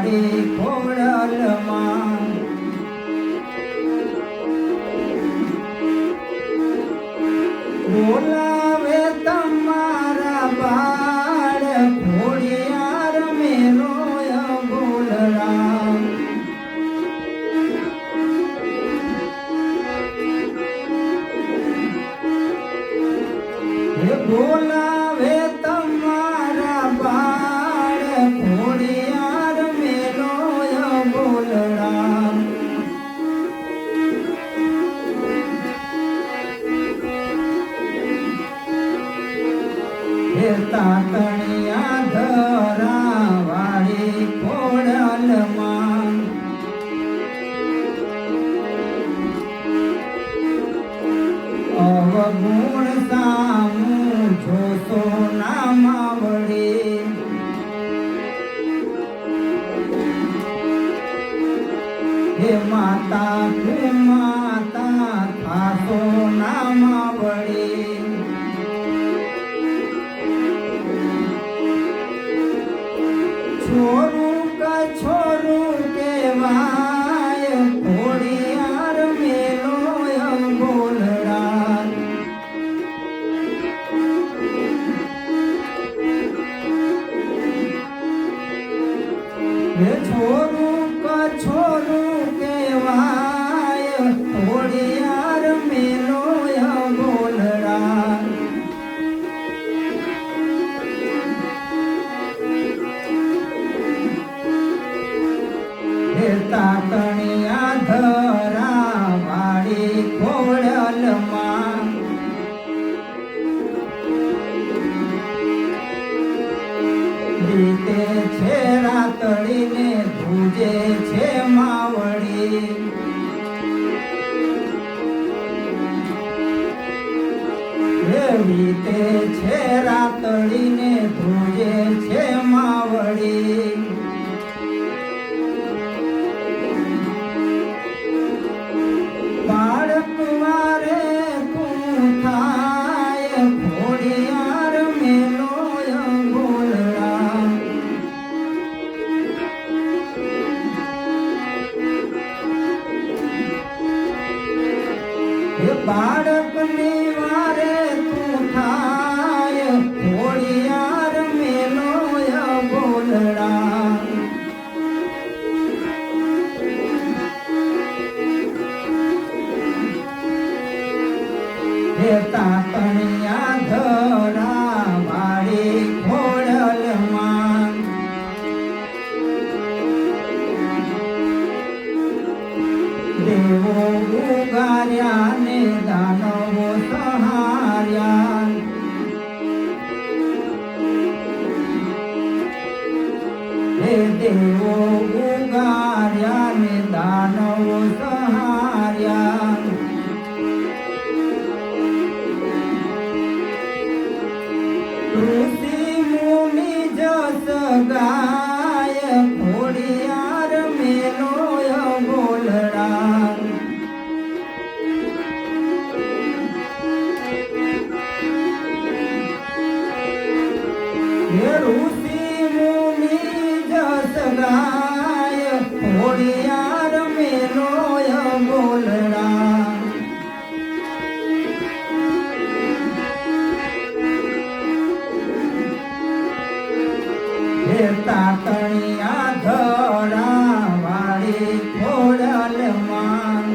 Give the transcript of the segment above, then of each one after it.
વાડી ખોડલમાં બોલાવે તમારા બાળ ખોડિયાર મેલો બોલરામ બોલાવે તમારા બાળ ખોડિયાર મેલો બોલરામ તાતણિયા ધરા વાળી ખોડલમાં અવગુણ સામું જોશો નામા વળી હે માતા માતા થાશો નામા વળી છોરું કેવાય ખોડિયાર મેલો બોલડા છોરું કેવાય ખોડિયાર મેલો બોલડા તાતણિયા ધરા વાળી ખોડલમાં રીતે છે રાતડીને ધૂજે છે માવડી રીતે છે રાતડીને ધૂજે છે માવડી બાળકની વારે તું થાય ખોડિયાર મેલો બોલડા હે તાતણિયા ધરા વાળી ખોડલમાં દેવો ઉગાર્યા ને દાનવો સહાર્યા હે દેવો ઉગાર્યા ને દાનવો સહાર્યા ઋષિ મુનિ જસ ગાય ખોડિયાર મેલો બોલડા ઋષિ મુનિ જસ ગાય ખોડિયાર મેલો બોલડા હે તાતણિયા ધરા વાળી ખોડલમાં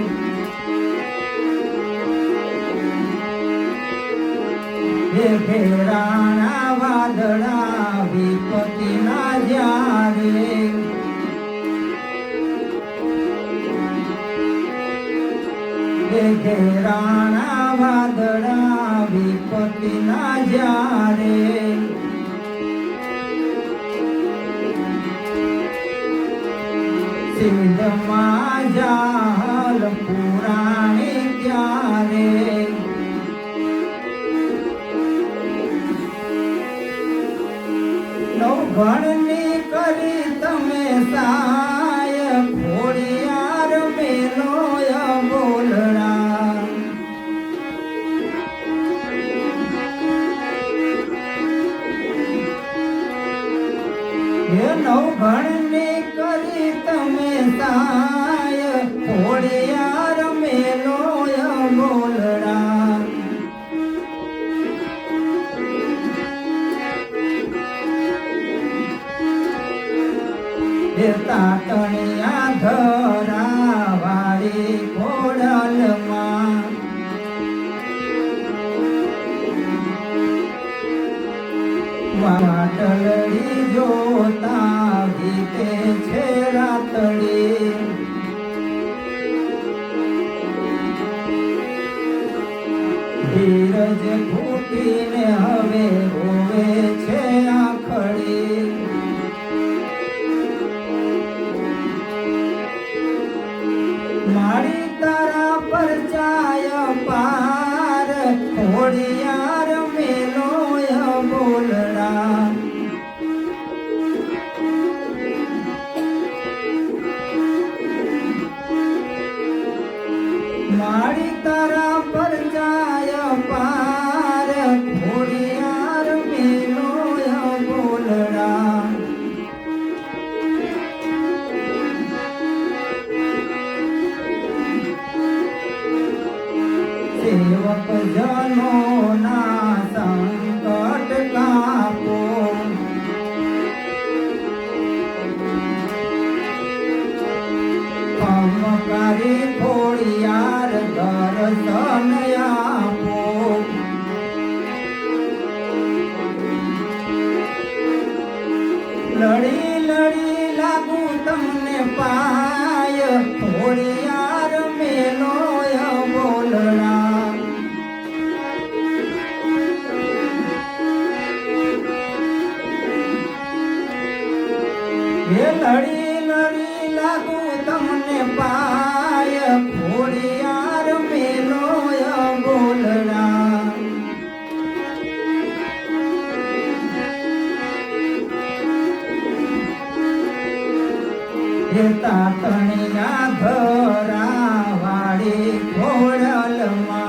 હે ઘેરાણા વાદળા વિપતિના જ્યારે હે ઘેરાણા વાદળા વિપતિના જ્યારે સિદ્ધમાં જાલ પુરાણી ત્યારે નવઘણની કરી તમે સાય ખોડિયાર મેલો બોલડા હે નવઘણની કરી સાય ખોડિયાર મેલોય બોલડા તાતણિયા ધરા વાળી ખોડલમાં વાટલડી જોતા ગીતે છે રાતડી ધીરજ ફૂટીને હવે હોવે છે આખડી મારી તારા પરચાય પાર ખોડિયાર મેલોય બોલડા મારી તારા પરચાય પાર ખોડિયાર મેલોય બોલડા સેવક જનો ના સંકટ કાપો પમકારી ખોડિયાર દર્શન આપો લડી લડી લાગુ તમને પાય ખોડિયાર મેલોય બોલડા એ લડી લડી લાગુ તમને પાય ખોડિયાર મેલોય બોલડા એ તાતણિયા ધરા વાળી ખોડલમાં